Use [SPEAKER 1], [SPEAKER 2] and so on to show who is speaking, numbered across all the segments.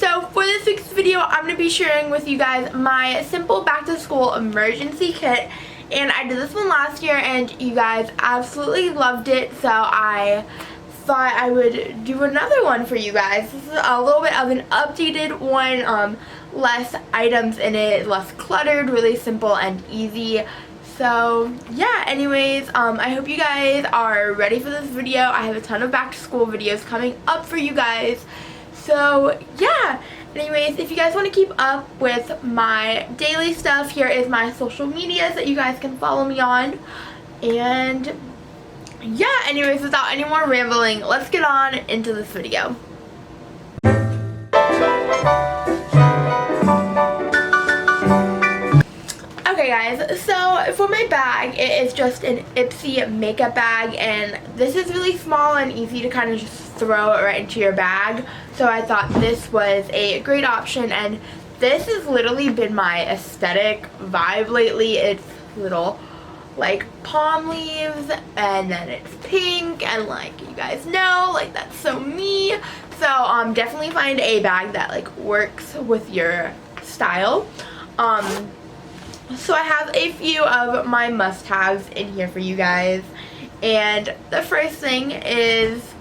[SPEAKER 1] So for this week's video, I'm going to be sharing with you guys my simple back to school emergency kit. And I did this one last year and you guys absolutely loved it, so I thought I would do another one for you guys. This is a little bit of an updated one, less items in it, less cluttered, really simple and easy. So yeah, anyways, I hope you guys are ready for this video. I have a ton of back to school videos coming up for you guys. So yeah, anyways, if you guys want to keep up with my daily stuff, here is my social medias that you guys can follow me on. And yeah, anyways, without any more rambling, let's get on into this video. Okay guys, so for my bag, it is just an Ipsy makeup bag, and this is really small and easy to kind of just throw it right into your bag. So I thought this was a great option, and this has literally been my aesthetic vibe lately. It's little like palm leaves, and then it's pink, and like you guys know, like that's so me. So definitely find a bag that like works with your style. So I have a few of my must-haves in here for you guys, and the first thing is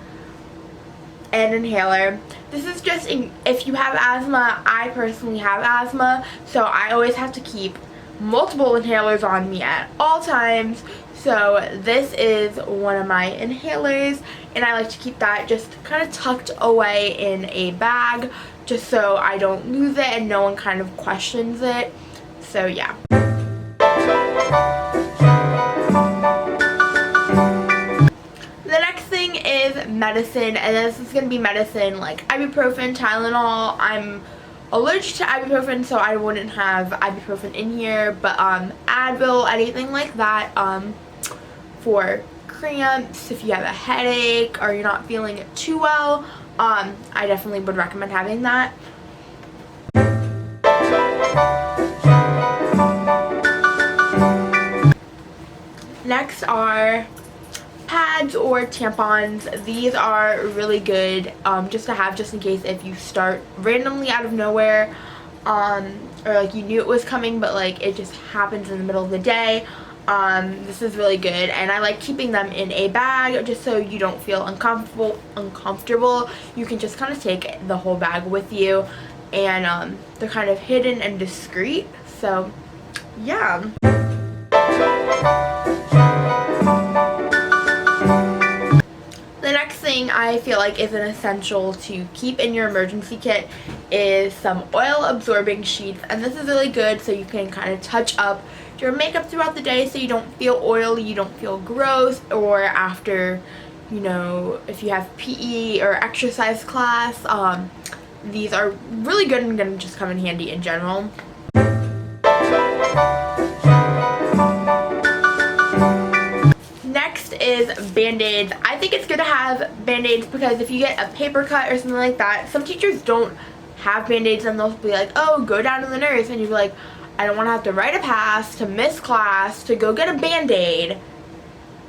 [SPEAKER 1] an inhaler. This is just if you have asthma. I personally have asthma, so I always have to keep multiple inhalers on me at all times. So this is one of my inhalers, and I like to keep that just kind of tucked away in a bag just so I don't lose it and no one kind of questions it. So yeah. The next thing is medicine, and this is going to be medicine like ibuprofen, Tylenol. I'm allergic to ibuprofen, so I wouldn't have ibuprofen in here, but Advil, anything like that, for cramps, if you have a headache or you're not feeling it too well, I definitely would recommend having that. Next are pads or tampons. These are really good just to have, just in case if you start randomly out of nowhere, or like you knew it was coming but like it just happens in the middle of the day. This is really good, and I like keeping them in a bag just so you don't feel uncomfortable. You can just kind of take the whole bag with you, and they're kind of hidden and discreet. So yeah. The next thing I feel like is an essential to keep in your emergency kit is some oil absorbing sheets, and this is really good so you can kind of touch up your makeup throughout the day so you don't feel oily, you don't feel gross, or after, you know, if you have PE or exercise class. These are really good and gonna just come in handy in general. Next is Band-Aids. I think it's good to have Band-Aids because if you get a paper cut or something like that, some teachers don't have Band-Aids, and they'll be like, oh, go down to the nurse, and you'll be like, I don't want to have to write a pass, to miss class, to go get a Band-Aid,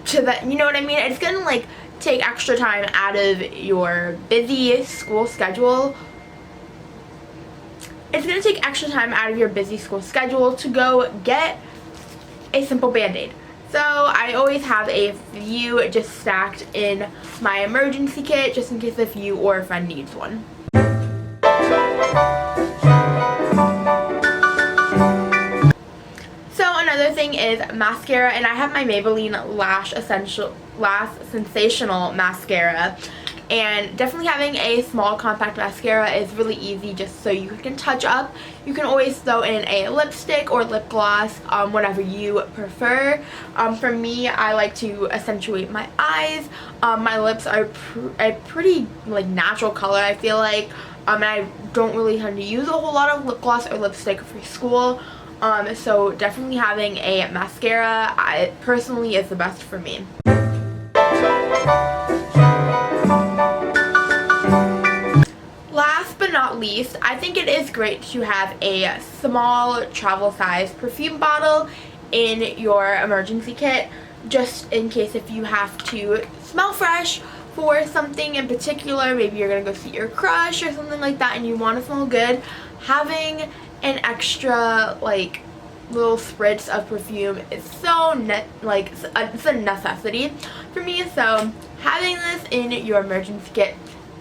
[SPEAKER 1] to that, you know what I mean? It's gonna like take extra time out of your busy school schedule. It's gonna take extra time out of your busy school schedule to go get a simple Band-Aid. So I always have a few just stacked in my emergency kit just in case if you or a friend needs one. So another thing is mascara, and I have my Maybelline Lash Sensational Mascara. And definitely having a small compact mascara is really easy just so you can touch up. You can always throw in a lipstick or lip gloss, whatever you prefer. For me, I like to accentuate my eyes. My lips are a pretty like natural color, I feel like. And I don't really tend to use a whole lot of lip gloss or lipstick for school. So definitely having a mascara, personally, is the best for me. Last but not least, I think it is great to have a small travel size perfume bottle in your emergency kit, just in case if you have to smell fresh for something in particular, maybe you're gonna go see your crush or something like that and you want to smell good, having an extra like little spritz of perfume is so it's a necessity for me. So having this in your emergency kit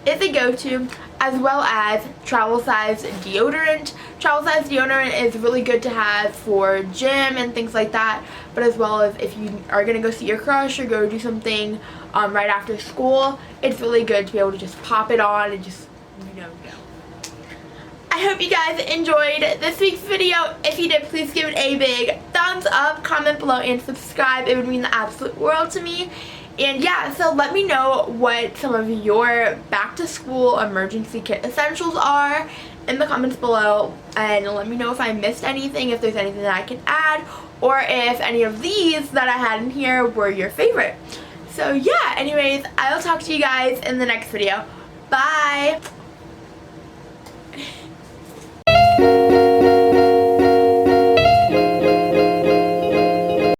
[SPEAKER 1] is a go-to, as well as travel size deodorant. Travel size deodorant is really good to have for gym and things like that, but as well as if you are going to go see your crush or go do something right after school, it's really good to be able to just pop it on and just, you know, go. I hope you guys enjoyed this week's video. If you did, please give it a big thumbs up, comment below, and subscribe. It would mean the absolute world to me. And yeah, so let me know what some of your back to school emergency kit essentials are in the comments below, and let me know if I missed anything, if there's anything that I can add, or if any of these that I had in here were your favorite. So yeah, anyways, I will talk to you guys in the next video. Bye!